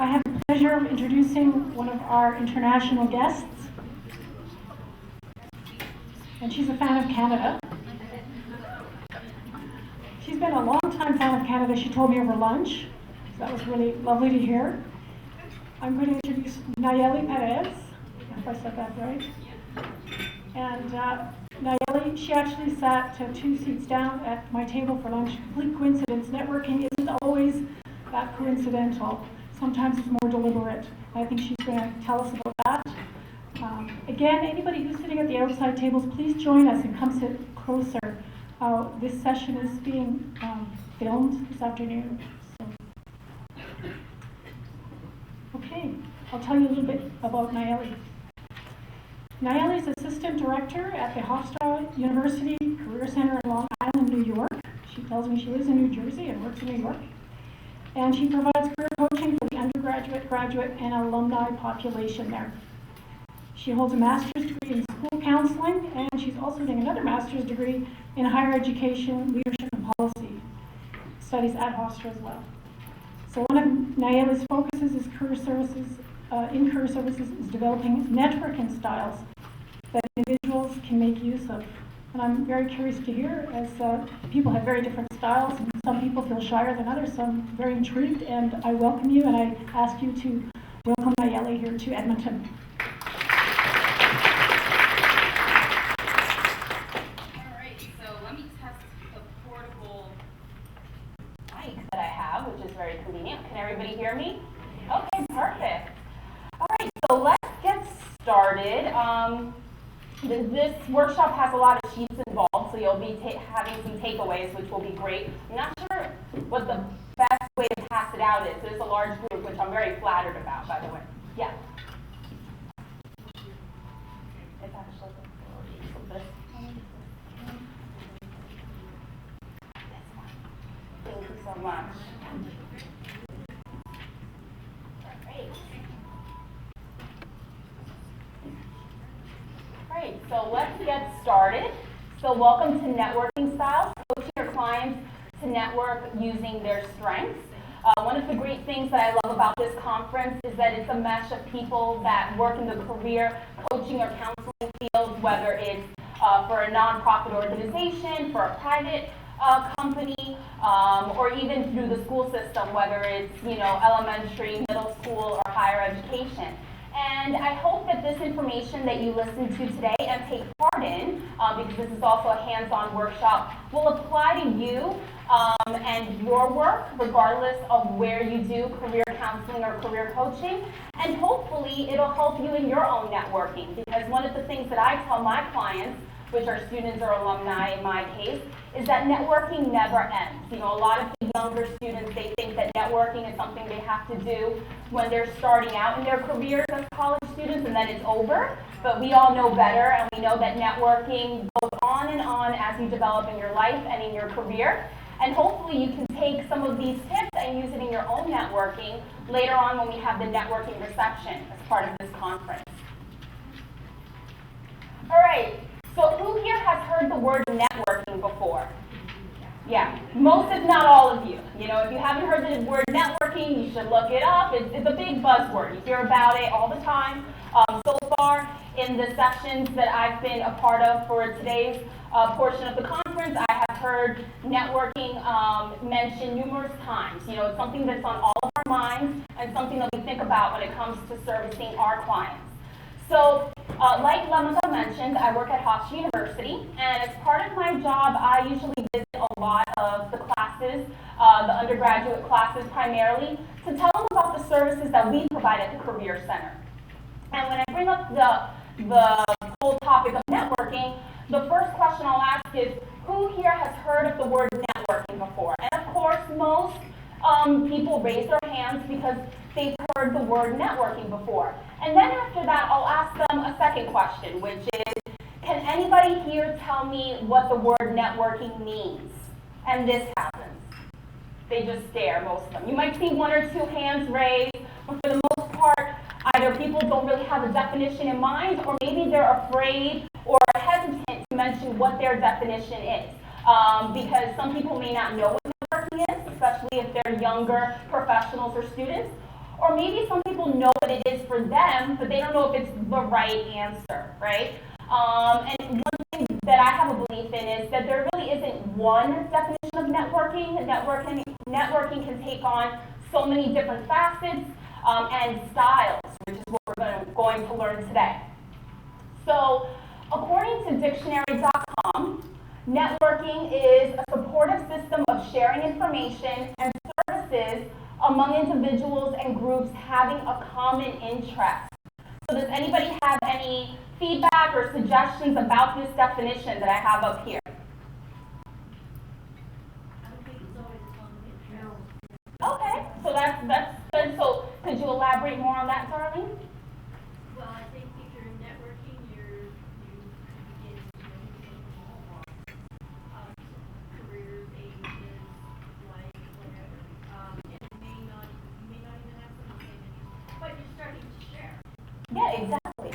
I have the pleasure of introducing one of our international guests. And she's a fan of Canada. She's been a long-time fan of Canada, she told me over lunch. So that was really lovely to hear. I'm going to introduce Nayelli Perez, if I said that right. And Nayelli, she actually sat 2 seats down at my table for lunch. Complete coincidence. Networking isn't always that coincidental. Sometimes it's more deliberate. I think she's going to tell us about that. Again, anybody who's sitting at the outside tables, please join us and come sit closer. This session is being filmed this afternoon. So. Okay, I'll tell you a little bit about Nayelli. Nayelli is Assistant Director at the Hofstra University Career Center in Long Island, New York. She tells me she lives in New Jersey and works in New York. And she provides career coaching for the undergraduate, graduate, and alumni population there. She holds a master's degree in school counseling, and she's also doing another master's degree in higher education, leadership, and policy studies at Hofstra as well. So one of Nayelli's focuses is career services is developing networking styles that individuals can make use of. And I'm very curious to hear, as people have very different styles, and some people feel shyer than others, so I'm very intrigued, and I welcome you, and I ask you to welcome Nayelli here to Edmonton. All right, so let me test the portable mic that I have, which is very convenient. Can everybody hear me? Okay, perfect. All right, so let's get started. This workshop has a lot of sheets involved, so you'll be having some takeaways, which will be great. I'm not sure what the best way to pass it out is. There's a large group, which I'm very flattered about, by the way. Yeah. It's actually this one. Thank you so much. Great, so let's get started. So welcome to Networking Styles, coaching your clients to network using their strengths. One of the great things that I love about this conference is that it's a mesh of people that work in the career, coaching, or counseling fields, whether it's for a nonprofit organization, for a private company, or even through the school system, whether it's elementary, middle school, or higher education. And I hope that this information that you listen to today and take part in, because this is also a hands-on workshop, will apply to you and your work, regardless of where you do career counseling or career coaching. And hopefully it'll help you in your own networking, because one of the things that I tell my clients, which are students or alumni in my case, is that networking never ends. A lot of the younger students, they think that networking is something they have to do when they're starting out in their careers as college students, and then it's over. But we all know better, and we know that networking goes on and on as you develop in your life and in your career. And hopefully you can take some of these tips and use it in your own networking later on when we have the networking reception as part of this conference. All right. So who here has heard the word networking before? Yeah, most if not all of you. If you haven't heard the word networking, you should look it up. It's a big buzzword. You hear about it all the time. So far in the sessions that I've been a part of for today's portion of the conference, I have heard networking mentioned numerous times. It's something that's on all of our minds and something that we think about when it comes to servicing our clients. So, like Lemika mentioned, I work at Hofstra University, and as part of my job, I usually visit a lot of the classes, the undergraduate classes primarily, to tell them about the services that we provide at the Career Center. And when I bring up the whole topic of networking, the first question I'll ask is, who here has heard of the word networking before? And of course, most people raise their hands because they've heard the word networking before. And then after that, I'll ask them a second question, which is, can anybody here tell me what the word networking means? And this happens. They just stare, most of them. You might see one or two hands raised, but for the most part, either people don't really have a definition in mind, or maybe they're afraid or hesitant to mention what their definition is. Because some people may not know what networking is, especially if they're younger professionals or students. Or maybe some people know what it is for them, but they don't know if it's the right answer, right? And one thing that I have a belief in is that there really isn't one definition of networking. Networking can take on so many different facets and styles, which is what we're going to learn today. So, according to dictionary.com, networking is a supportive system of sharing information and services among individuals and groups having a common interest. So does anybody have any feedback or suggestions about this definition that I have up here? Okay, so that's good. So could you elaborate more on that, Darlene? Well, I think if you're networking, you begin to know people from all walks, careers, ages, life, whatever. And you may not even have some of the same interests, but you're starting to share. Yeah, exactly.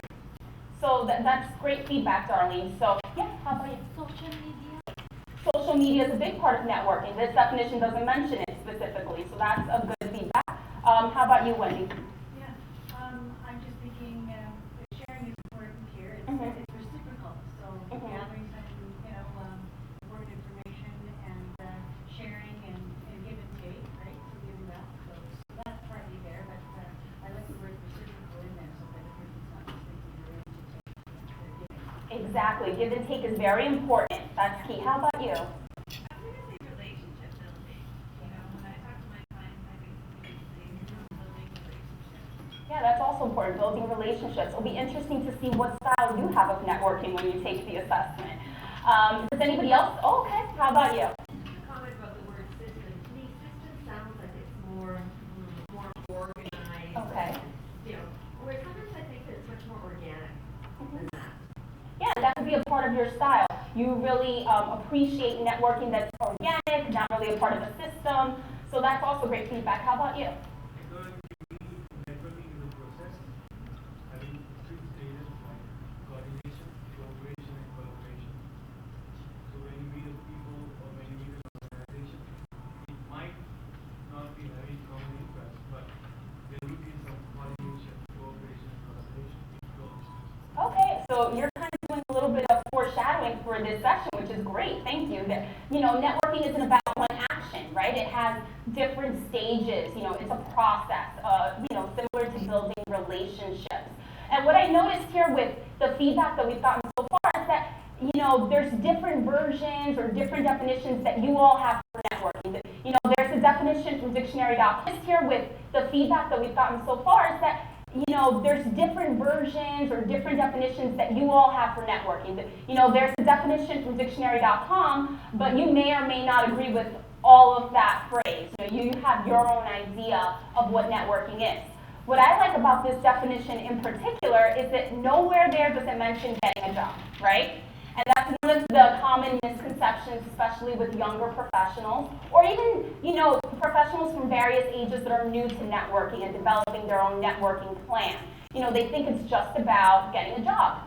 So that's great feedback, Darlene. So yeah, how about you? Social media. Social media is a big part of networking. This definition doesn't mention it specifically, so that's a good feedback. How about you, Wendy? Yeah, I'm just thinking sharing is important here. It's, Mhm. it's reciprocal. So gathering some, important information and sharing and give and take, right? So giving that. So that's partly there, but I like the word reciprocal in there so that the person's not just thinking they're in to take, they're giving. Exactly. Give and take is very important. That's key. How about you? I'm going to say relationship building. You know, when I talk to my clients, I basically say building relationships. Yeah, that's also important, building relationships. It'll be interesting to see what style you have of networking when you take the assessment. Does anybody else? Oh, okay. How about you? Comment about the word system. To me, system sounds like it's more organized. Okay. You know, where sometimes I think that it's much more organic than that. Yeah, that could be a part of your style. You really appreciate networking that's organic, not really a part of a system. So that's also great feedback. How about you? Networking is a process having 6 stages like coordination, cooperation, and collaboration. So when you meet a people or when you meet an organization, it might not be having common interests, but there will be some coordination, cooperation, and collaboration. Okay, so you're kind of doing a little bit of foreshadowing for this session, which is great. Thank you. Networking isn't about one action, right? It has different stages. It's a process, similar to building relationships. And what I noticed here with the feedback that we've gotten so far is that, there's different versions or different definitions that you all have for networking. There's a definition from dictionary.com. Here with the feedback that we've gotten so far is that there's different versions or different definitions that you all have for networking. There's a definition from dictionary.com, but you may or may not agree with all of that phrase. You have your own idea of what networking is. What I like about this definition in particular is that nowhere there does it mention getting a job, right? And that's one of the common misconceptions, especially with younger professionals, or even, professionals from various ages that are new to networking and developing their own networking plan. They think it's just about getting a job.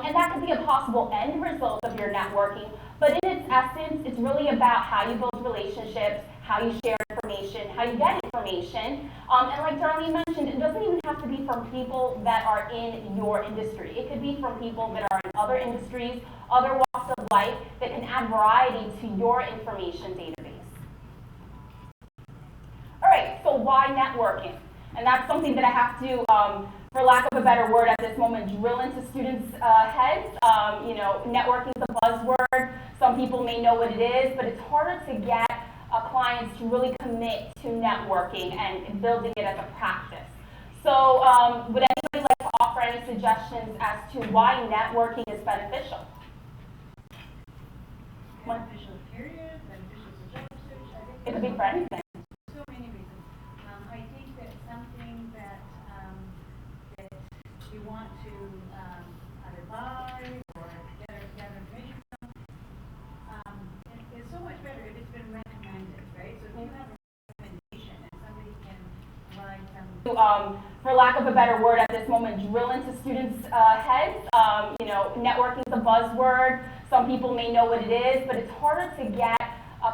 And that could be a possible end result of your networking, but in its essence, it's really about how you build relationships, how you share information, how you get information. And like Darlene mentioned, it doesn't even have to be from people that are in your industry. It could be from people that are in other industries, other walks of life, that can add variety to your information database. All right, so why networking? And that's something that I have to, for lack of a better word at this moment, drill into students' heads. Networking is a buzzword. Some people may know what it is, but it's harder to get clients to really commit to networking and building it as a practice. So would anybody like to offer any suggestions as to why networking is beneficial? Beneficial period, beneficial for job search. I think It could be for anything. so many reasons. I think that something that you want to either buy or gather information from, it's so much better if it's been recommended, right? So if you have a recommendation and somebody can provide some For lack of a better word at this moment, drill into students' heads. Networking is a buzzword. Some people may know what it is, but it's harder to get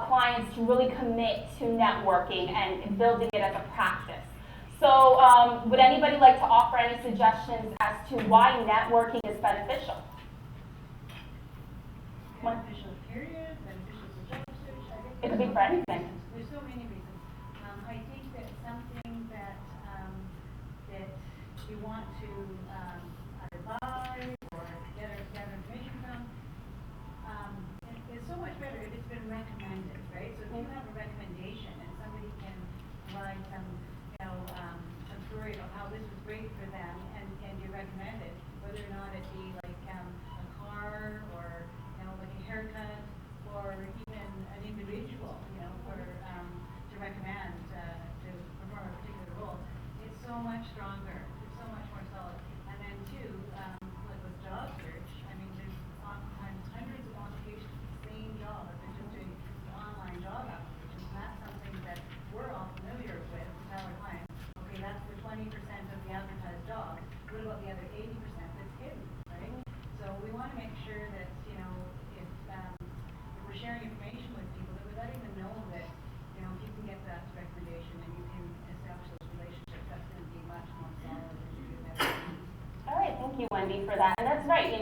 clients to really commit to networking and building it as a practice. So would anybody like to offer any suggestions as to why networking is beneficial? Beneficial period, beneficial for job search, I think. It could be for anything. There's so many reasons. I think that something that, that we want to, either buy or gather information from, it's so much better if it's been recommended, right? So if you have a recommendation and somebody can provide some, some story about how this was great for them and you recommend it, whether or not it be like, a car or, like a haircut or even an individual, to recommend, to perform a particular role, it's so much stronger, it's so much more solid. And then two, like with job search, I mean, there's oftentimes hundreds of applications for the same job, if they're just doing online job applications, and that's something that we're all familiar with, to tell our clients, okay, that's the 20% of the advertised jobs, what about the other 80% that's hidden, right? So we want to make sure that, if we're sharing information with people, that we're letting them know that, if you can get that recommendation and you can establish those relationships, that's going to be much more solid than you do that. All right, thank you, Wendy, for that. And that's right,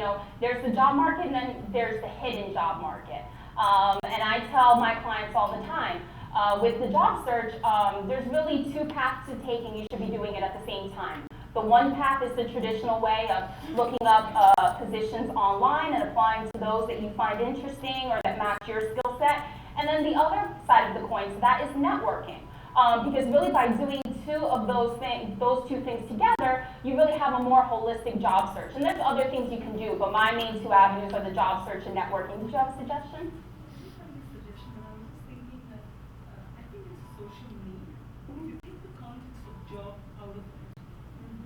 there's the job market and then there's the hidden job market. And I tell my clients all the time, with the job search, there's really two paths to take and you should be doing it at the same time. The one path is the traditional way of looking up positions online and applying to those that you find interesting or that match your skill set. And then the other side of the coin, so that is networking. Because really by doing two of those two things together, you really have a more holistic job search. And there's other things you can do, but my main two avenues are the job search and networking. Did you have a suggestion? I was thinking that I think it's a social need. If you take the context of job out of it,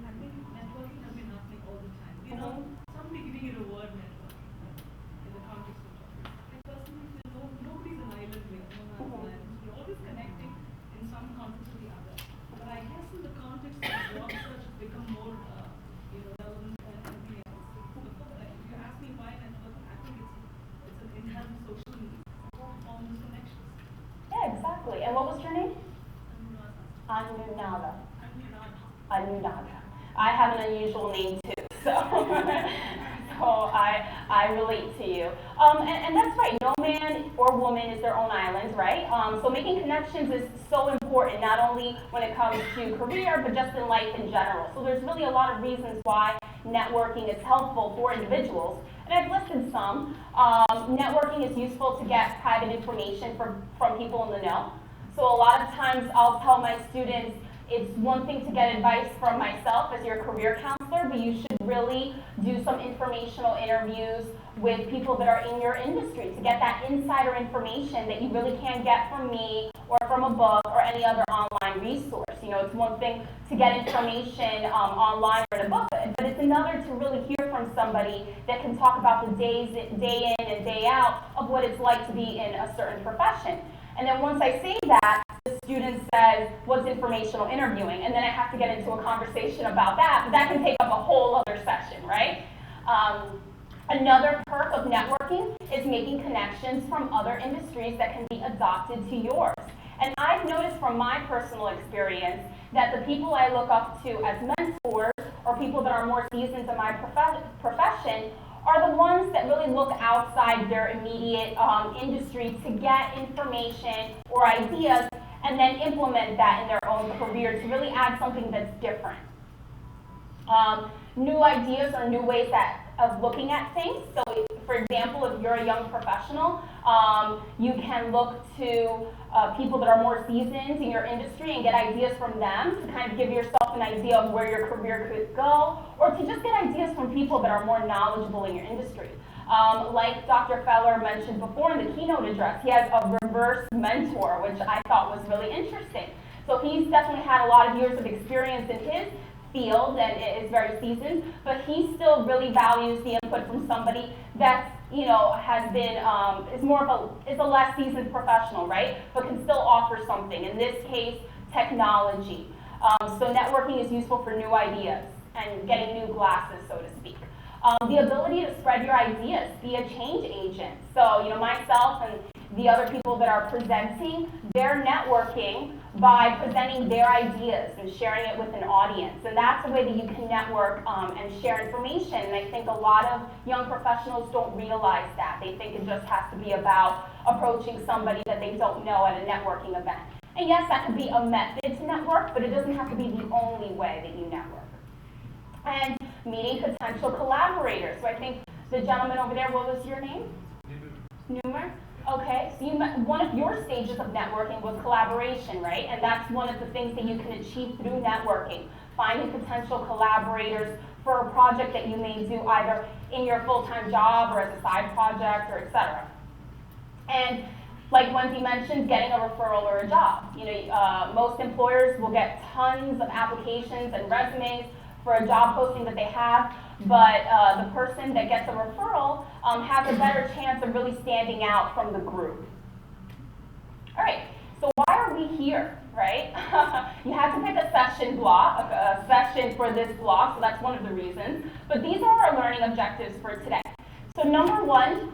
I think networking has been happening all the time. Somebody giving you the word networking in the context of job. I personally feel nobody's an island here, no man's land. We're always connecting in some context or the other. But I guess in the context of job search, it's become more relevant than anything else. If you ask me why networking, I think it's an inherent social need. Form those connections. Yeah, exactly. And what was your name? Anunada. Anunada. I have an unusual name too, so I relate to you. And that's right. No man or woman is their own island, right? So making connections is so important, not only when it comes to career, but just in life in general. So there's really a lot of reasons why networking is helpful for individuals. And I've listed some. Networking is useful to get private information from people in the know. So a lot of times I'll tell my students, it's one thing to get advice from myself as your career counselor, but you should really do some informational interviews with people that are in your industry to get that insider information that you really can't get from me or from a book or any other online resource. It's one thing to get information online or in a book, but it's another to really hear from somebody that can talk about the day in and day out of what it's like to be in a certain profession. And then once I say that, the student says, what's informational interviewing? And then I have to get into a conversation about that, but that can take up a whole other session, right? Another perk of networking is making connections from other industries that can be adopted to yours. And I've noticed from my personal experience that the people I look up to as mentors or people that are more seasoned in my profession are the ones that really look outside their immediate industry to get information or ideas and then implement that in their own career to really add something that's different. New ideas or new ways of looking at things. So, for example, if you're a young professional, you can look to people that are more seasoned in your industry and get ideas from them to kind of give yourself an idea of where your career could go, or to just get ideas from people that are more knowledgeable in your industry. Like Dr. Feller mentioned before in the keynote address, he has a reverse mentor, which I thought was really interesting. So he's definitely had a lot of years of experience in his field and is very seasoned, but he still really values the input from somebody that's, has been, is a less seasoned professional, right? But can still offer something. In this case, technology. So networking is useful for new ideas and getting new glasses, so to speak. The ability to spread your ideas, be a change agent. So, myself and the other people that are presenting, they're networking by presenting their ideas and sharing it with an audience. And that's a way that you can network and share information. And I think a lot of young professionals don't realize that. They think it just has to be about approaching somebody that they don't know at a networking event. And yes, that could be a method to network, but it doesn't have to be the only way that you network. And meeting potential collaborators. So I think the gentleman over there, what was your name? Numer? Okay, so one of your stages of networking was collaboration, right? And that's one of the things that you can achieve through networking. Finding potential collaborators for a project that you may do either in your full-time job or as a side project or etc. And like Wendy mentioned, getting a referral or a job. Most employers will get tons of applications and resumes for a job posting that they have, but the person that gets a referral has a better chance of really standing out from the group. All right, so why are we here, right? You had to pick a session block, a session for this block, so that's one of the reasons. But these are our learning objectives for today. So number one,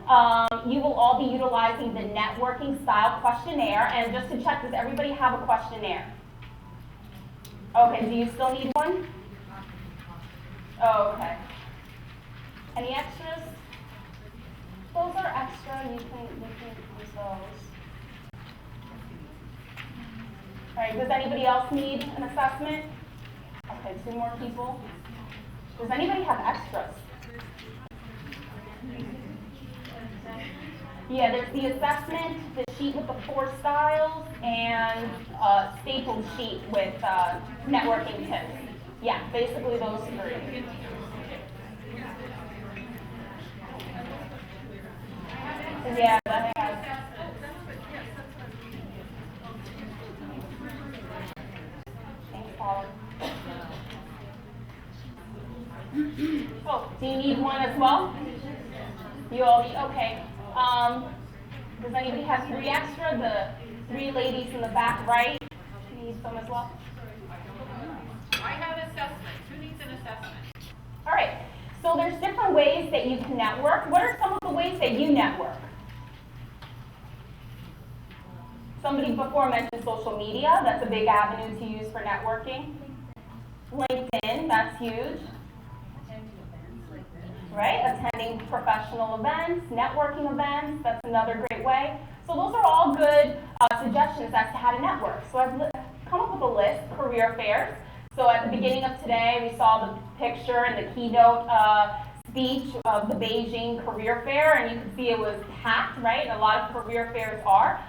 you will all be utilizing the networking style questionnaire. And just to check, does everybody have a questionnaire? Okay, do you still need one? Oh, okay. Any extras? Those are extra, you can use those. All right, does anybody else need an assessment? Okay, 2 more people. Does anybody have extras? Yeah, there's the assessment, the sheet with the 4 styles, and a stapled sheet with networking tips. Yeah, basically those 3. Yeah, that has. Thanks, Paula. Oh, do you need one as well? You all need, okay. Does anybody have 3 extra? The 3 ladies in the back right need some as well? I have assessment. Who needs an assessment? All right, so there's different ways that you can network. What are some of the ways that you network? Somebody before mentioned social media. That's a big avenue to use for networking. LinkedIn, that's huge. Right, attending professional events, networking events, that's another great way. So those are all good suggestions as to how to network. So I've come up with a list, career fairs. So at the beginning of today, we saw the picture and the keynote speech of the Beijing Career Fair, and you can see it was packed, right? A lot of career fairs are.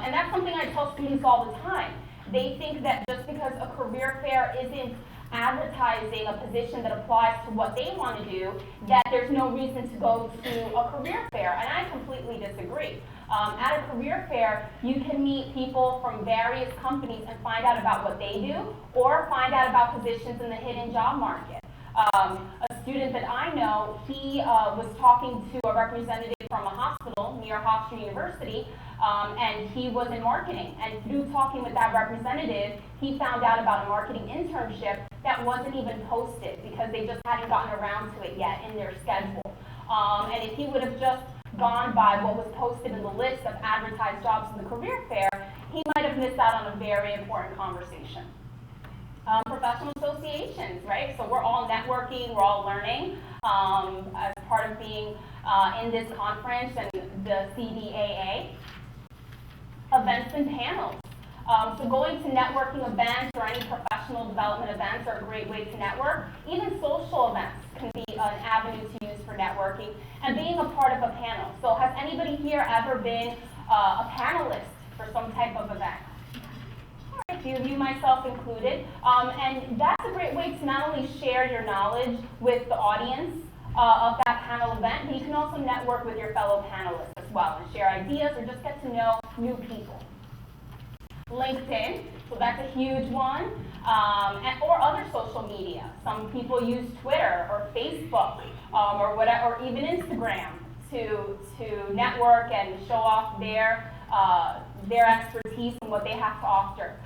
And that's something I tell students all the time. They think that just because a career fair isn't advertising a position that applies to what they want to do, that there's no reason to go to a career fair, and I completely disagree. At a career fair, you can meet people from various companies and find out about what they do, or find out about positions in the hidden job market. A student that I know, he was talking to a representative from a hospital near Hofstra University, and he was in marketing. And through talking with that representative, he found out about a marketing internship that wasn't even posted because they just hadn't gotten around to it yet in their schedule. And if he would have just gone by what was posted in the list of advertised jobs in the career fair, he might have missed out on a very important conversation. Professional associations, right? So we're all networking, we're all learning as part of being in this conference and the CDAA. Events and panels. So going to networking events or any professional development events are a great way to network. Even social events can be an avenue to use for networking, and being a part of a panel. So has anybody here ever been a panelist for some type of event? A few of you, myself included. And that's a great way to not only share your knowledge with the audience of that panel event, but you can also network with your fellow panelists as well and share ideas or just get to know new people. LinkedIn, so that's a huge one, or other social media. Some people use Twitter or Facebook or whatever, or even Instagram to network and show off their expertise and what they have to offer.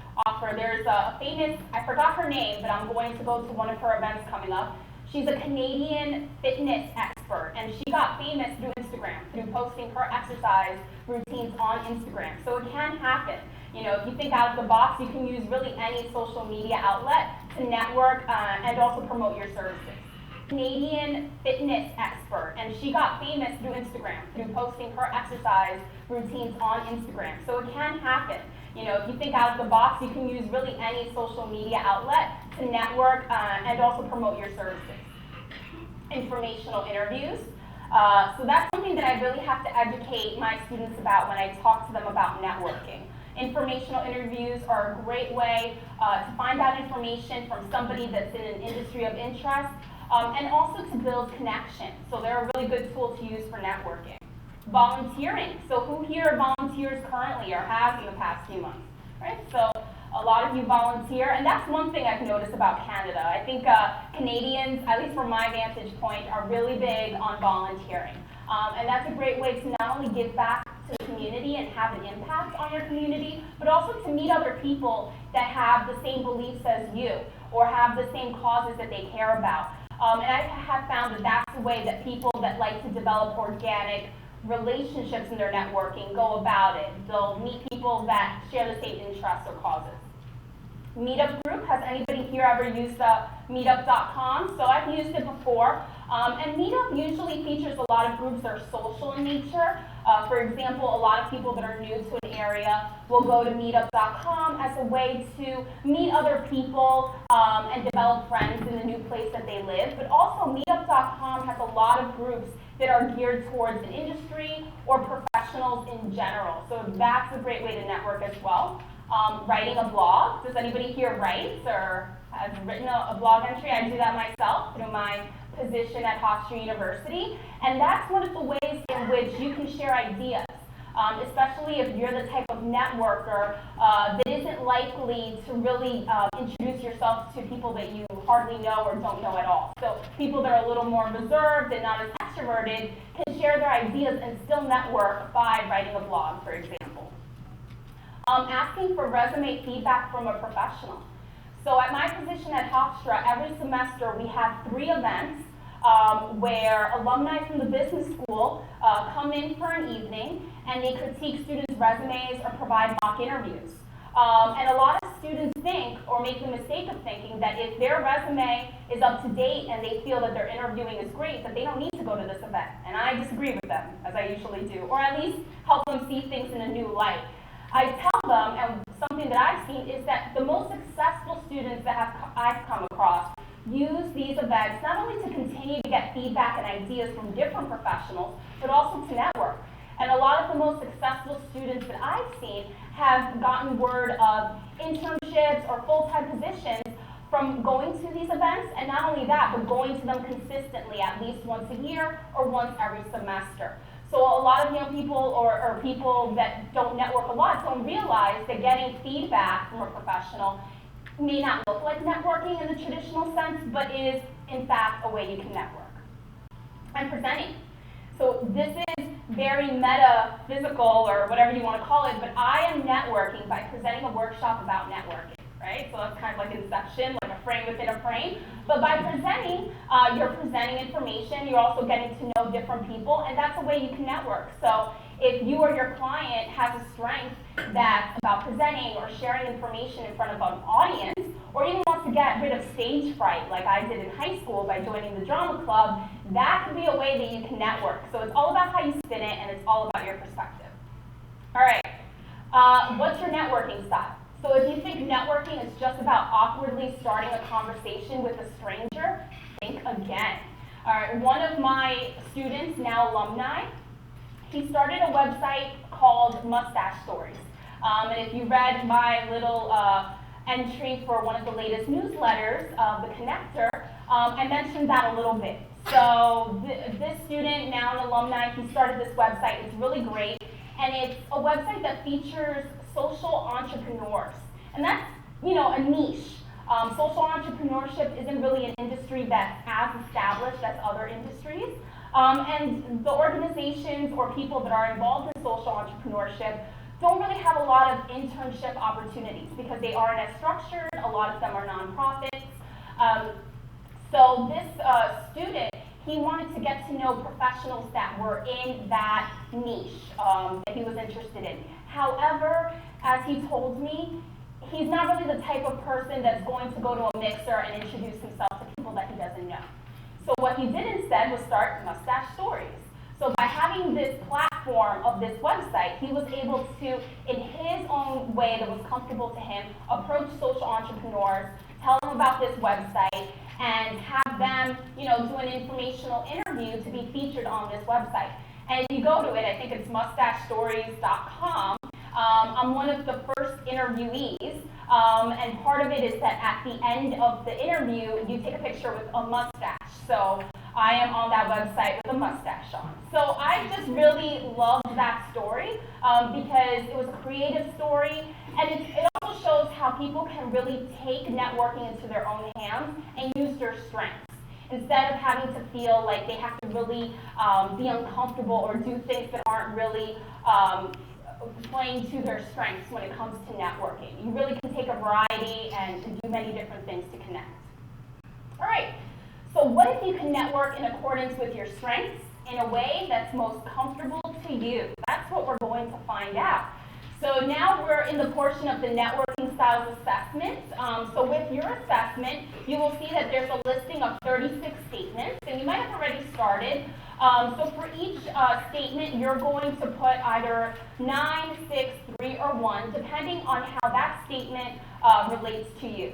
There's a famous, I forgot her name, but I'm going to go to one of her events coming up. She's a Canadian fitness expert, and she got famous through Instagram, through posting her exercise routines on Instagram. So it can happen. You know, if you think out of the box, you can use really any social media outlet to network and also promote your services. Canadian fitness expert, and she got famous through Instagram, through posting her exercise routines on Instagram. So it can happen. You know, if you think out of the box, you can use really any social media outlet to network and also promote your services. Informational interviews. So that's something that I really have to educate my students about when I talk to them about networking. Informational interviews are a great way to find out information from somebody that's in an industry of interest, and also to build connections. So they're a really good tool to use for networking. Volunteering. So who here volunteers currently or has in the past few months? Right? So a lot of you volunteer, and that's one thing I've noticed about Canada. I think Canadians, at least from my vantage point, are really big on volunteering. And that's a great way to not only give back to the community and have an impact on your community, but also to meet other people that have the same beliefs as you or have the same causes that they care about. And I have found that that's the way that people that like to develop organic relationships in their networking go about it. They'll meet people that share the same interests or causes. Meetup group, has anybody here ever used meetup.com? So I've used it before. And Meetup usually features a lot of groups that are social in nature. For example, a lot of people that are new to an area will go to meetup.com as a way to meet other people and develop friends in the new place that they live. But also meetup.com has a lot of groups that are geared towards an industry or professionals in general. So that's a great way to network as well. Writing a blog. Does anybody here write or has written a blog entry? I do that myself through my position at Hofstra University. And that's one of the ways in which you can share ideas, especially if you're the type of networker that isn't likely to really introduce yourself to people that you hardly know or don't know at all. So people that are a little more reserved and not as extroverted can share their ideas and still network by writing a blog, for example. Asking for resume feedback from a professional. So at my position at Hofstra, every semester we have 3 events where alumni from the business school come in for an evening and they critique students' resumes or provide mock interviews. And a lot of students think or make the mistake of thinking that if their resume is up to date and they feel that their interviewing is great, that they don't need to go to this event. And I disagree with them, as I usually do, or at least help them see things in a new light. I tell them, and something that I've seen is that the most successful students that I've come across use these events not only to continue to get feedback and ideas from different professionals, but also to network. And a lot of the most successful students that I've seen have gotten word of internships or full-time positions from going to these events, and not only that, but going to them consistently at least once a year or once every semester. So a lot of young people or people that don't network a lot don't realize that getting feedback from a professional may not look like networking in the traditional sense, but is in fact a way you can network. And presenting. So this is very metaphysical or whatever you want to call it, but I am networking by presenting a workshop about networking. Right? So that's kind of like Inception, like a frame within a frame. But by presenting, you're presenting information, you're also getting to know different people, and that's a way you can network. So if you or your client has a strength that's about presenting or sharing information in front of an audience, or even wants to get rid of stage fright, like I did in high school by joining the drama club, that can be a way that you can network. So it's all about how you spin it, and it's all about your perspective. All right, what's your networking style? So if you think networking is just about awkwardly starting a conversation with a stranger, think again. All right, one of my students, now alumni, he started a website called Mustache Stories. And if you read my little entry for one of the latest newsletters, The Connector, I mentioned that a little bit. So this student, now an alumni, he started this website. It's really great. And it's a website that features social entrepreneurs. And that's, a niche. Social entrepreneurship isn't really an industry that's as established as other industries. And the organizations or people that are involved in social entrepreneurship don't really have a lot of internship opportunities because they aren't as structured. A lot of them are nonprofits. So this student, he wanted to get to know professionals that were in that niche that he was interested in. However, as he told me, he's not really the type of person that's going to go to a mixer and introduce himself to people that he doesn't know. So what he did instead was start Mustache Stories. So by having this platform of this website, he was able to, in his own way that was comfortable to him, approach social entrepreneurs, tell them about this website, and have them, do an informational interview to be featured on this website. And if you go to it, I think it's mustachestories.com. I'm one of the first interviewees, and part of it is that at the end of the interview, you take a picture with a mustache. So I am on that website with a mustache on. So I just really loved that story because it was a creative story, and it also shows how people can really take networking into their own hands and use their strengths, instead of having to feel like they have to really be uncomfortable or do things that aren't really playing to their strengths when it comes to networking. You really can take a variety and do many different things to connect. All right, so what if you can network in accordance with your strengths in a way that's most comfortable to you? That's what we're going to find out. So now we're in the portion of the networking styles assessment. So with your assessment, you will see that there's a listing of 36 statements, and you might have already started. So for each statement, you're going to put either 9, 6, 3, or 1, depending on how that statement relates to you.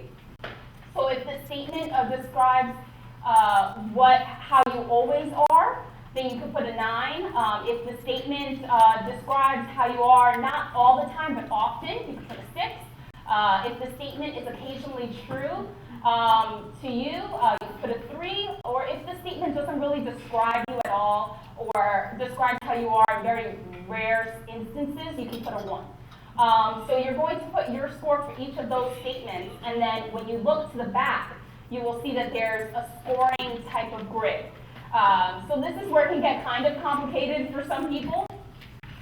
So if the statement describes how you always are, then you could put a 9. If the statement describes how you are not all the time but often, you could put a 6. If the statement is occasionally true to you, you could put a 3. Or if the statement doesn't really describe you at all or describes how you are in very rare instances, you can put a 1. So you're going to put your score for each of those statements, and then when you look to the back, you will see that there's a scoring type of grid. So this is where it can get kind of complicated for some people.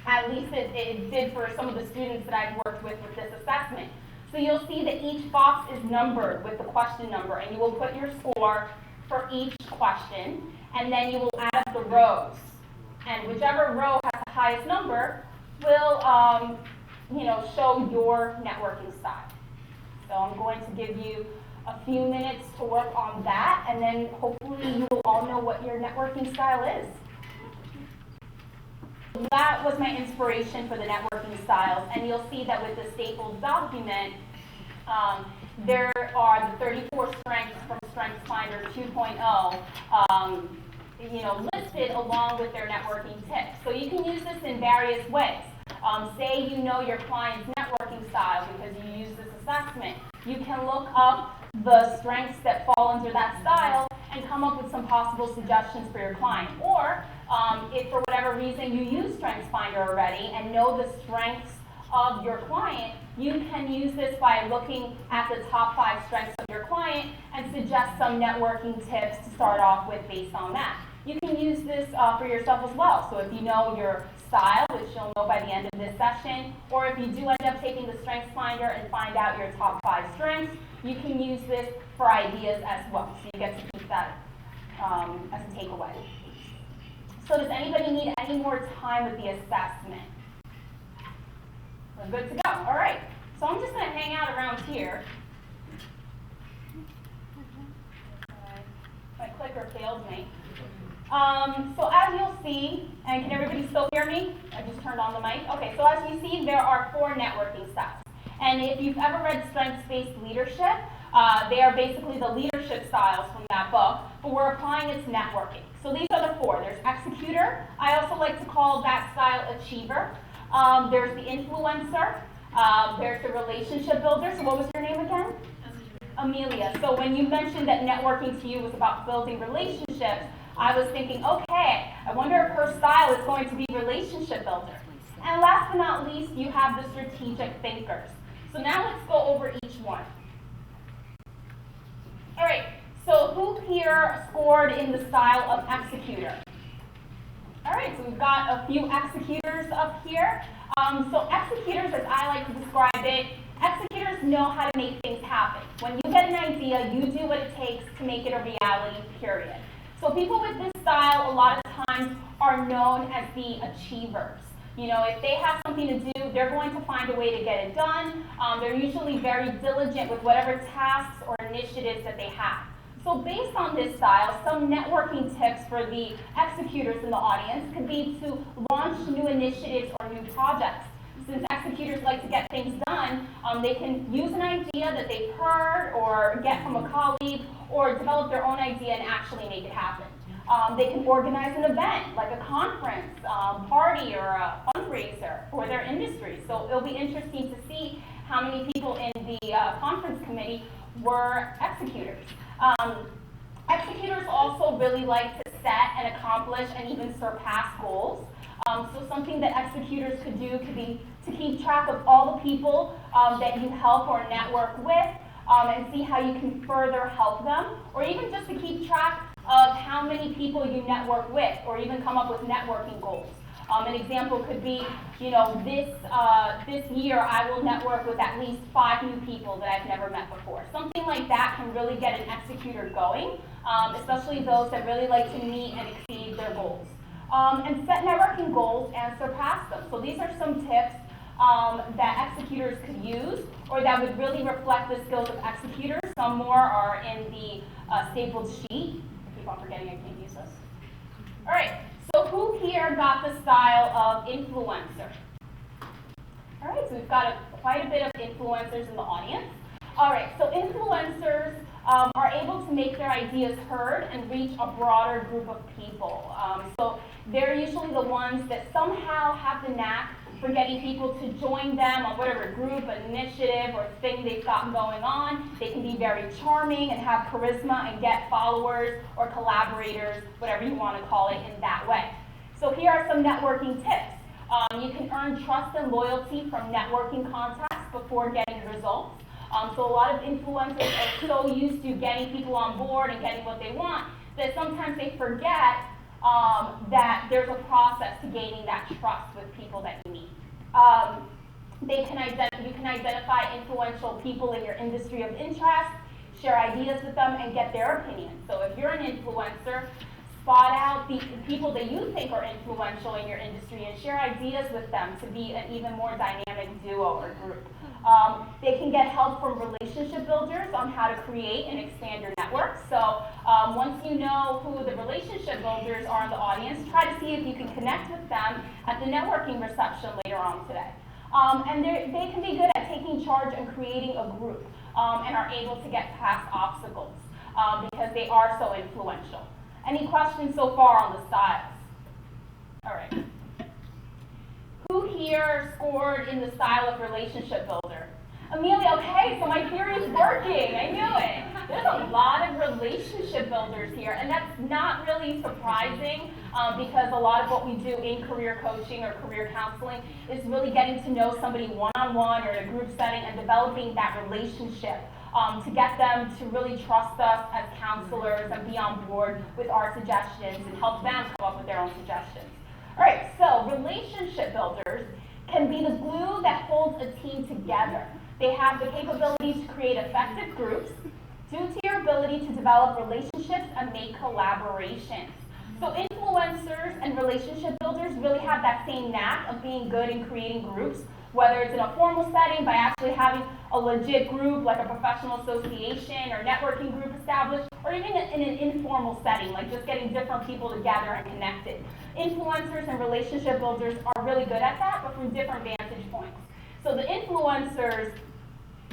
At least it did for some of the students that I've worked with this assessment. So you'll see that each box is numbered with the question number, and you will put your score for each question, and then you will add up the rows. And whichever row has the highest number will show your networking style. So I'm going to give you a few minutes to work on that, and then hopefully you will all know what your networking style is. That was my inspiration for the networking styles, and you'll see that with the stapled document, there are the 34 strengths from StrengthsFinder 2.0 listed along with their networking tips. So you can use this in various ways. Say you know your client's networking style because you use this assessment. You can look up the strengths that fall under that style and come up with some possible suggestions for your client. Or if for whatever reason you use StrengthsFinder already and know the strengths of your client, you can use this by looking at the top 5 strengths of your client and suggest some networking tips to start off with based on that. You can use this for yourself as well. So if you know your style, which you'll know by the end of this session, or if you do end up taking the StrengthsFinder and find out your top 5 strengths, you can use this for ideas as well. So you get to keep that as a takeaway. So does anybody need any more time with the assessment? We're good to go. All right. So I'm just going to hang out around here. My clicker failed me. So as you'll see, and can everybody still hear me? I just turned on the mic. Okay, so as you see, there are 4 networking styles. And if you've ever read Strengths-Based Leadership, they are basically the leadership styles from that book, but we're applying it to networking. So these are the 4. There's Executor. I also like to call that style Achiever. There's the Influencer. There's the Relationship Builder. So what was your name again? Amelia. So when you mentioned that networking to you was about building relationships, I was thinking, okay, I wonder if her style is going to be Relationship Builder. And last but not least, you have the Strategic Thinkers. So now let's go over each one. All right, so who here scored in the style of Executor? All right, so we've got a few executors up here. So executors, as I like to describe it, executors know how to make things happen. When you get an an idea, you do what it takes to make it a reality, period. So people with this style a lot of times are known as the achievers. You know, if they have something to do, they're going to find a way to get it done. They're usually very diligent with whatever tasks or initiatives that they have. So based on this style, some networking tips for the executors in the audience could be to launch new initiatives or new projects. Since executors like to get things done, they can use an idea that they've heard or get from a colleague or develop their own idea and actually make it happen. They can organize an event like a conference, party, or a fundraiser for their industry. So it'll be interesting to see how many people in the conference committee were executors. Executors also really like to set and accomplish and even surpass goals. So something that executors could do could be to keep track of all the people that you help or network with and see how you can further help them, or even just to keep track of how many people you network with, or even come up with networking goals. An example could be, you know, this year I will network with at least 5 new people that I've never met before. Something like that can really get an executor going, especially those that really like to meet and exceed their goals. And set networking goals and surpass them. So these are some tips that executors could use, or that would really reflect the skills of executors. Some more are in the stapled sheet. I keep on forgetting I can't use this. All right, so who here got the style of influencer? All right, so we've got quite a bit of influencers in the audience. All right, so influencers are able to make their ideas heard and reach a broader group of people. So they're usually the ones that somehow have the knack for getting people to join them on whatever group, initiative, or thing they've got going on. They can be very charming and have charisma and get followers or collaborators, whatever you want to call it, in that way. So here are some networking tips. You can earn trust and loyalty from networking contacts before getting results. So a lot of influencers are so used to getting people on board and getting what they want that sometimes they forget that there's a process to gaining that trust with people that you meet. You can identify influential people in your industry of interest, share ideas with them, and get their opinions. So if you're an influencer, spot out the people that you think are influential in your industry and share ideas with them to be an even more dynamic duo or group. They can get help from relationship builders on how to create and expand your network. So once you know who the relationship builders are in the audience, try to see if you can connect with them at the networking reception later on today. And they can be good at taking charge and creating a group and are able to get past obstacles because they are so influential. Any questions so far on the styles? All right. Who here scored in the style of relationship builder? Amelia, okay, so my theory is working. I knew it. There's a lot of relationship builders here, and that's not really surprising because a lot of what we do in career coaching or career counseling is really getting to know somebody one-on-one or in a group setting and developing that relationship to get them to really trust us as counselors and be on board with our suggestions and help them come up with their own suggestions. All right, so relationship builders can be the glue that holds a team together. They have the capability to create effective groups due to your ability to develop relationships and make collaborations. So influencers and relationship builders really have that same knack of being good in creating groups, whether it's in a formal setting by actually having a legit group like a professional association or networking group established, or even in an informal setting, like just getting different people together and connected. Influencers and relationship builders are really good at that, but from different vantage points. So the influencers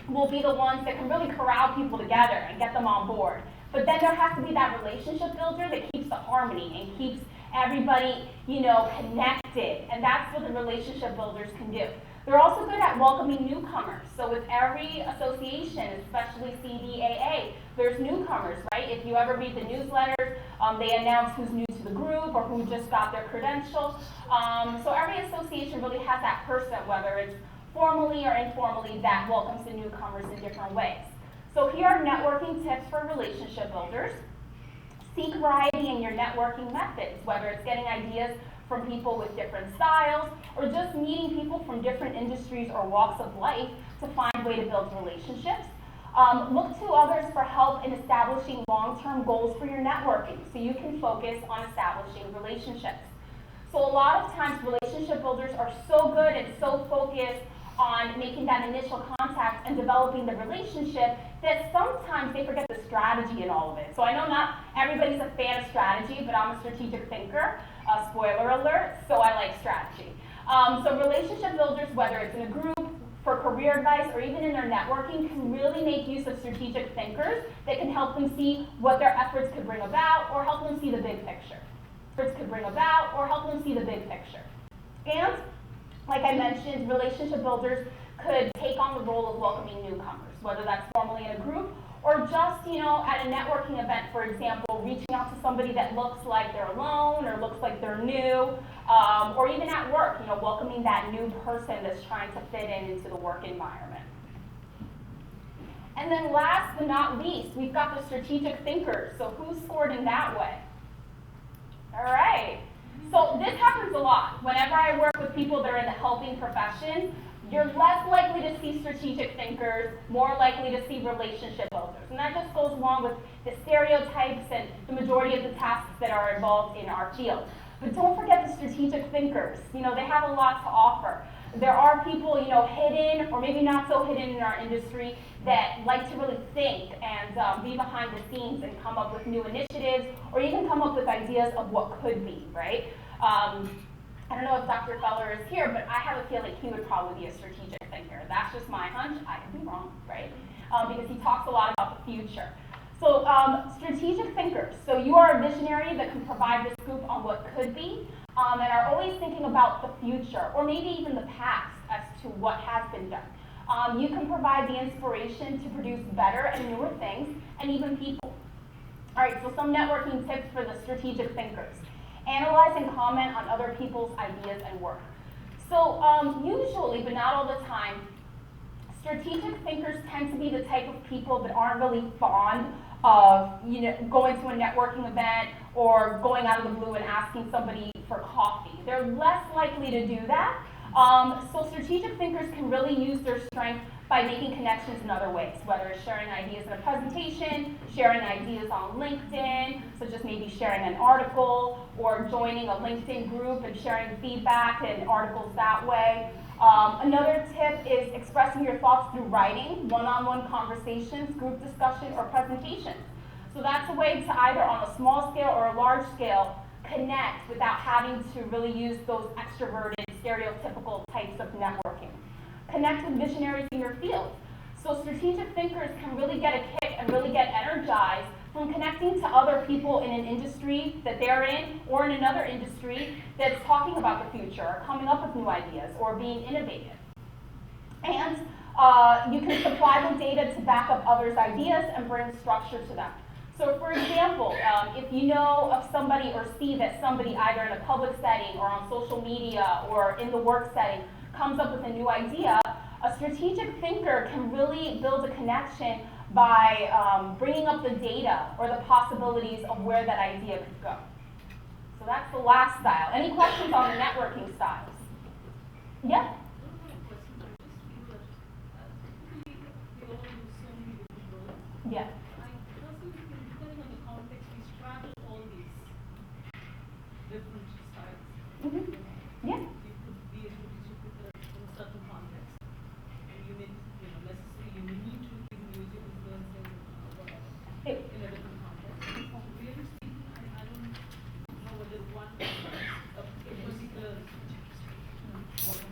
will be the ones that can really corral people together and get them on board. But then there has to be that relationship builder that keeps the harmony and keeps everybody, connected. And that's what the relationship builders can do. They're also good at welcoming newcomers. So with every association, especially CDAA, there's newcomers, right? If you ever read the newsletters, they announce who's new to the group or who just got their credentials. So every association really has that person, whether it's formally or informally, that welcomes the newcomers in different ways. So here are networking tips for relationship builders. Seek variety in your networking methods, whether it's getting ideas from people with different styles or just meeting people from different industries or walks of life to find a way to build relationships. Look to others for help in establishing long-term goals for your networking so you can focus on establishing relationships. So a lot of times relationship builders are so good and so focused on making that initial contact and developing the relationship that sometimes they forget the strategy in all of it. So I know not everybody's a fan of strategy, but I'm a strategic thinker. Spoiler alert, so I like strategy. So relationship builders, whether it's in a group, for career advice, or even in their networking, can really make use of strategic thinkers that can help them see what their efforts could bring about or help them see the big picture. Could bring about or help them see the big picture. And, like I mentioned, relationship builders could take on the role of welcoming newcomers, whether that's formally in a group or just, at a networking event, for example, reaching out to somebody that looks like they're alone or looks like they're new, or even at work, welcoming that new person that's trying to fit into the work environment. And then last but not least, we've got the strategic thinkers. So who scored in that way? All right. So this happens a lot. Whenever I work with people that are in the helping profession, you're less likely to see strategic thinkers, more likely to see relationship builders. And that just goes along with the stereotypes and the majority of the tasks that are involved in our field. But don't forget the strategic thinkers. They have a lot to offer. There are people, hidden or maybe not so hidden in our industry that like to really think and be behind the scenes and come up with new initiatives or even come up with ideas of what could be, right? I don't know if Dr. Feller is here, but I have a feeling he would probably be a strategic thinker. That's just my hunch. I could be wrong, right? Because he talks a lot about the future. So strategic thinkers. So you are a visionary that can provide this group on what could be and are always thinking about the future or maybe even the past as to what has been done. You can provide the inspiration to produce better and newer things and even people. All right, so some networking tips for the strategic thinkers. Analyze and comment on other people's ideas and work. So usually, but not all the time, strategic thinkers tend to be the type of people that aren't really fond of going to a networking event or going out of the blue and asking somebody for coffee. They're less likely to do that. So strategic thinkers can really use their strength by making connections in other ways, whether it's sharing ideas in a presentation, sharing ideas on LinkedIn, so just maybe sharing an article, or joining a LinkedIn group and sharing feedback and articles that way. Another tip is expressing your thoughts through writing, one-on-one conversations, group discussion, or presentations. So that's a way to either on a small scale or a large scale connect without having to really use those extroverted, stereotypical types of networking. Connect with visionaries in your field. So strategic thinkers can really get a kick and really get energized from connecting to other people in an industry that they're in or in another industry that's talking about the future, or coming up with new ideas, or being innovative. And you can supply them data to back up others' ideas and bring structure to them. So for example, if you know of somebody or see that somebody either in a public setting or on social media or in the work setting comes up with a new idea, a strategic thinker can really build a connection by bringing up the data or the possibilities of where that idea could go. So that's the last style. Any questions on the networking styles? Yeah? Yeah. Different styles. Mm-hmm. Yeah. You could be a strategic thinker in a certain context, and you may, necessarily you may need to even use your influence in a different context. Really speaking, I don't know whether one is a particular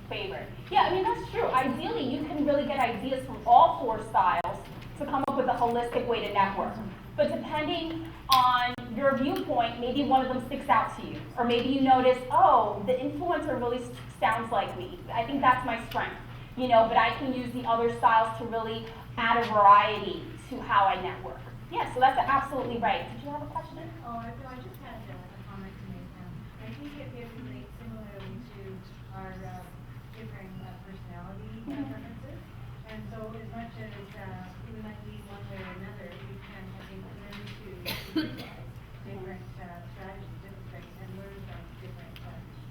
favorite. Yeah, I mean, that's true. Ideally, you can really get ideas from all four styles to come up with a holistic way to network. But depending on your viewpoint, maybe one of them sticks out to you. Or maybe you notice, oh, the influencer really sounds like me. I think that's my strength. But I can use the other styles to really add a variety to how I network. Yeah, so that's absolutely right. Did you have a question? Oh, no, I just had a comment to make. I think it relates similarly to our different personality preferences. And so as much as we might lead one way or another, we can, I think, learn to utilize different strategies, different strengths, and learn from different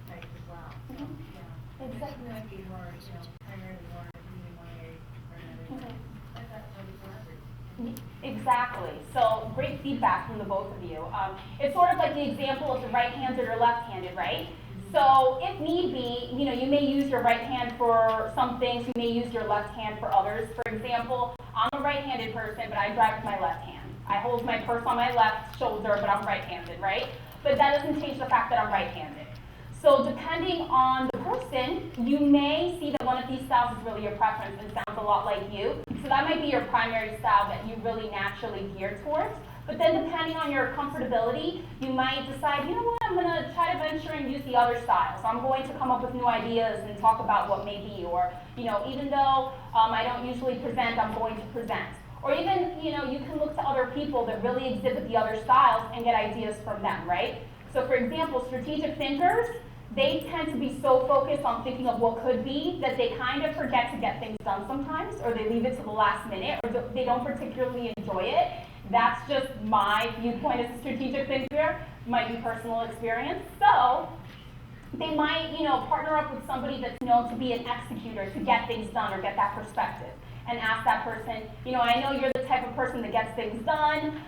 types as well. So, yeah. Exactly. It might be more, primarily more leaning one way or another. But that's how we collaborate. Exactly. So great feedback from the both of you. It's sort of like the example of the right-handed or left-handed, right? So if need be, you may use your right hand for some things, you may use your left hand for others. For example, I'm a right-handed person, but I drive with my left hand. I hold my purse on my left shoulder, but I'm right-handed, right? But that doesn't change the fact that I'm right-handed. So depending on the person, you may see that one of these styles is really your preference and sounds a lot like you. So that might be your primary style that you really naturally gear towards. But then depending on your comfortability, you might decide, you know what, I'm going to try to venture and use the other style. So I'm going to come up with new ideas and talk about what may be. Or, even though I don't usually present, I'm going to present. Or even, you can look to other people that really exhibit the other styles and get ideas from them, right? So for example, strategic thinkers, they tend to be so focused on thinking of what could be that they kind of forget to get things done sometimes, or they leave it to the last minute, or they don't particularly enjoy it. That's just my viewpoint as a strategic thinker, might be personal experience. So they might, partner up with somebody that's known to be an executor to get things done or get that perspective. And ask that person, I know you're the type of person that gets things done.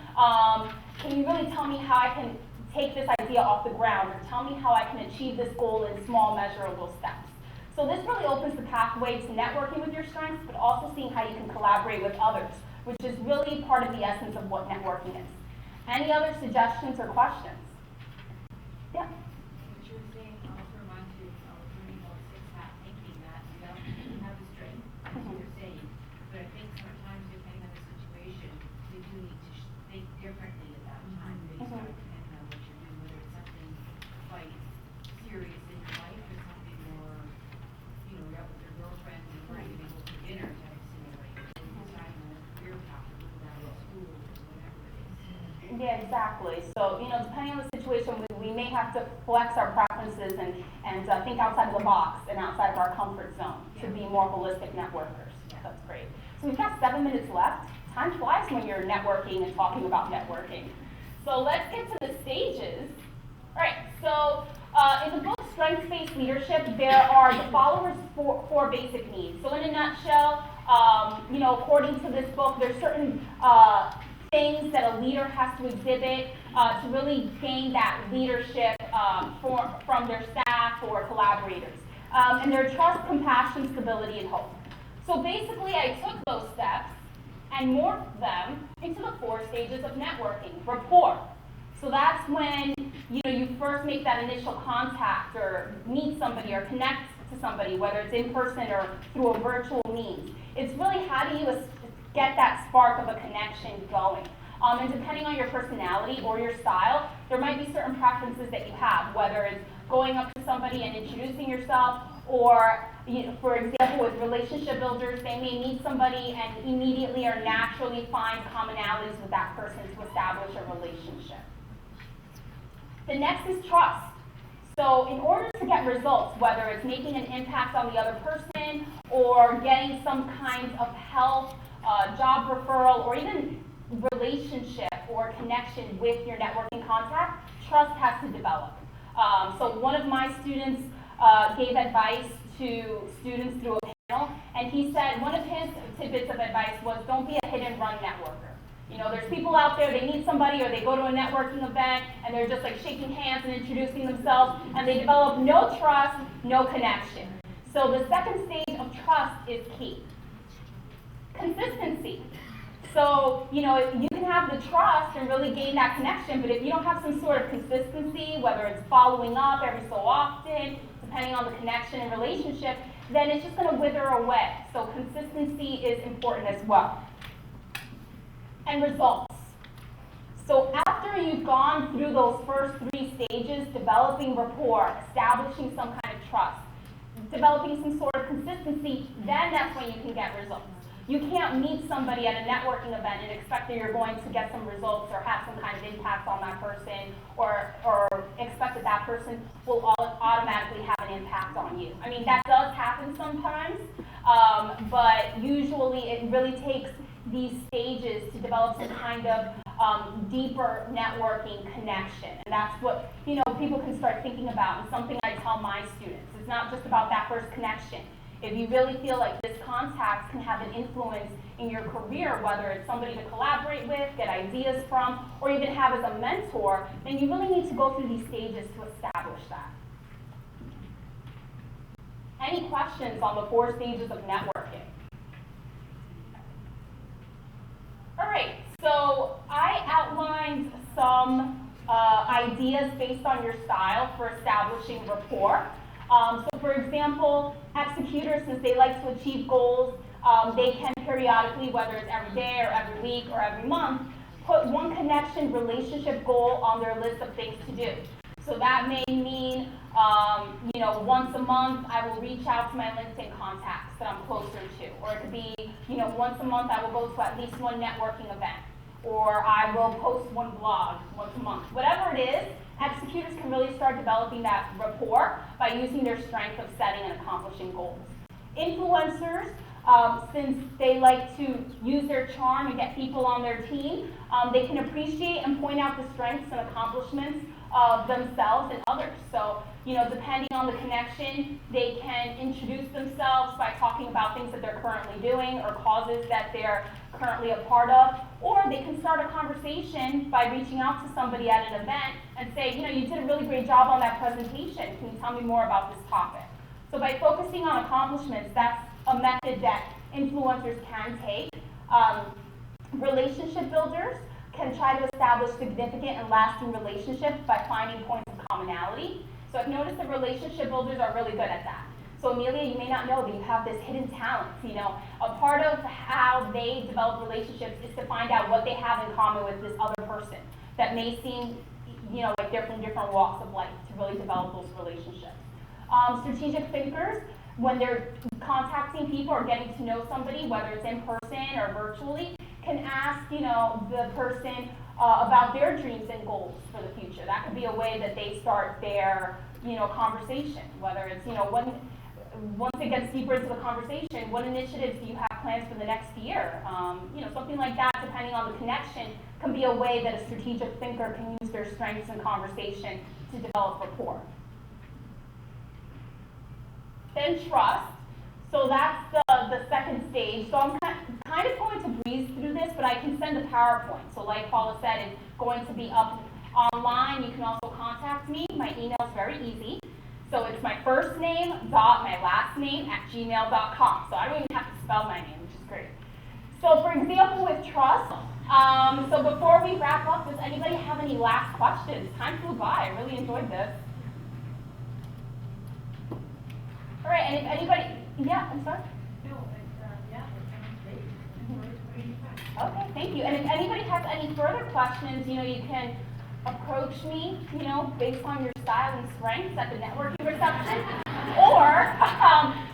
Can you really tell me how I can take this idea off the ground, or tell me how I can achieve this goal in small, measurable steps? So this really opens the pathway to networking with your strengths, but also seeing how you can collaborate with others, which is really part of the essence of what networking is. Any other suggestions or questions? Yeah. What you were saying also reminds me of learning about six-hat thinking, that you have a strength, as you're saying, but I think sometimes depending on the situation, you do need to think differently at that time based on depending on what you're doing, whether it's something quite serious in your life or something more, you're out with your girlfriend and you're going to go for dinner type of scenario, or deciding on a career path or going down to school or whatever it is. Yeah, exactly. So, depending on the situation, we may have to flex our preferences and think outside of the box and outside of our comfort zone to be more holistic networkers. That's great. So we've got 7 minutes left. Time flies when you're networking and talking about networking. So let's get to the stages. All right, so in the book Strengths-Based Leadership, there are the followers four basic needs. So in a nutshell, according to this book, there's certain things that a leader has to exhibit to really gain that leadership from their staff or collaborators. And they're trust, compassion, stability, and hope. So basically, I took those steps and morphed them into the 4 stages of networking. Rapport. So that's when you first make that initial contact or meet somebody or connect to somebody, whether it's in person or through a virtual means. It's really how do you get that spark of a connection going. And depending on your personality or your style, there might be certain preferences that you have, whether it's going up to somebody and introducing yourself, or for example, with relationship builders, they may meet somebody and immediately or naturally find commonalities with that person to establish a relationship. The next is trust. So in order to get results, whether it's making an impact on the other person or getting some kind of help, job referral, or even relationship or connection with your networking contact, trust has to develop. So one of my students gave advice to students through a panel, and he said one of his tidbits of advice was don't be a hit and run networker. There's people out there, they meet somebody or they go to a networking event and they're just like shaking hands and introducing themselves, and they develop no trust, no connection. So the second stage of trust is key. Consistency. So, you can have the trust and really gain that connection, but if you don't have some sort of consistency, whether it's following up every so often, depending on the connection and relationship, then it's just going to wither away. So consistency is important as well. And results. So after you've gone through those first 3 stages, developing rapport, establishing some kind of trust, developing some sort of consistency, then that's when you can get results. You can't meet somebody at a networking event and expect that you're going to get some results or have some kind of impact on that person, or expect that that person will automatically have an impact on you. I mean, that does happen sometimes, but usually it really takes these stages to develop some kind of deeper networking connection. And that's what people can start thinking about, and something I tell my students. It's not just about that first connection. If you really feel like this contact can have an influence in your career, whether it's somebody to collaborate with, get ideas from, or even have as a mentor, then you really need to go through these stages to establish that. Any questions on the 4 stages of networking? All right, so I outlined some ideas based on your style for establishing rapport. So for example, executors, since they like to achieve goals, they can periodically, whether it's every day or every week or every month, put one connection relationship goal on their list of things to do. So that may mean, once a month I will reach out to my LinkedIn contacts that I'm closer to. Or it could be, once a month I will go to at least one networking event. Or I will post one blog once a month. Whatever it is, executors can really start developing that rapport by using their strength of setting and accomplishing goals. Influencers, since they like to use their charm and get people on their team, they can appreciate and point out the strengths and accomplishments of themselves and others. So, depending on the connection, they can introduce themselves by talking about things that they're currently doing or causes that they're currently a part of, or they can start a conversation by reaching out to somebody at an event and say, you did a really great job on that presentation. Can you tell me more about this topic? So by focusing on accomplishments, that's a method that influencers can take. Relationship builders can try to establish significant and lasting relationships by finding points of commonality. So I've noticed that relationship builders are really good at that. So Amelia, you may not know that you have this hidden talent. A part of how they develop relationships is to find out what they have in common with this other person that may seem, like they're from different walks of life to really develop those relationships. Strategic thinkers, when they're contacting people or getting to know somebody, whether it's in person or virtually, can ask, the person about their dreams and goals for the future. That could be a way that they start their, conversation. Whether it's, once it gets deeper into the conversation, what initiatives do you have plans for the next year? Something like that, depending on the connection, can be a way that a strategic thinker can use their strengths in conversation to develop rapport. Then trust. So that's the second stage. So I'm kind of going to breeze through this, but I can send a PowerPoint. So like Paula said, it's going to be up online. You can also contact me. My email is very easy. So it's my first name dot my last name @gmail.com. So I don't even have to spell my name, which is great. So for example, with trust, so before we wrap up, does anybody have any last questions? Time flew by. I really enjoyed this. All right, and if anybody, yeah, I'm sorry? No, it sounds great. Okay, thank you. And if anybody has any further questions, you can approach me, based on your style and strengths at the networking reception. Or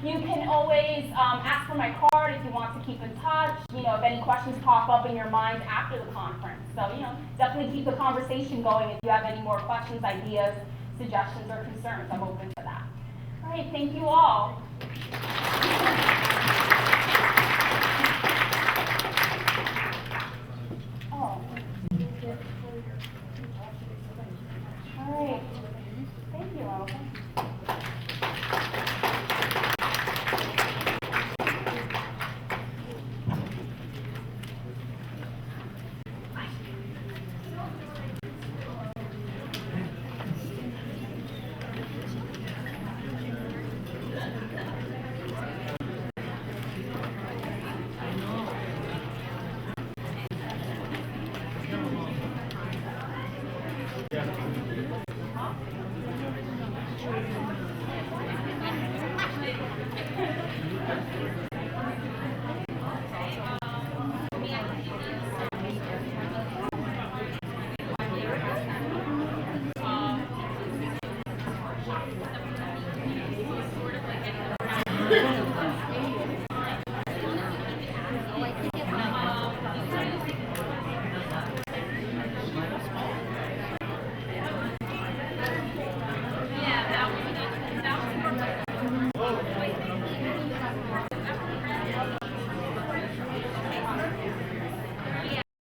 you can always ask for my card if you want to keep in touch, if any questions pop up in your mind after the conference. So, definitely keep the conversation going if you have any more questions, ideas, suggestions, or concerns. I'm open to that. All right, thank you all.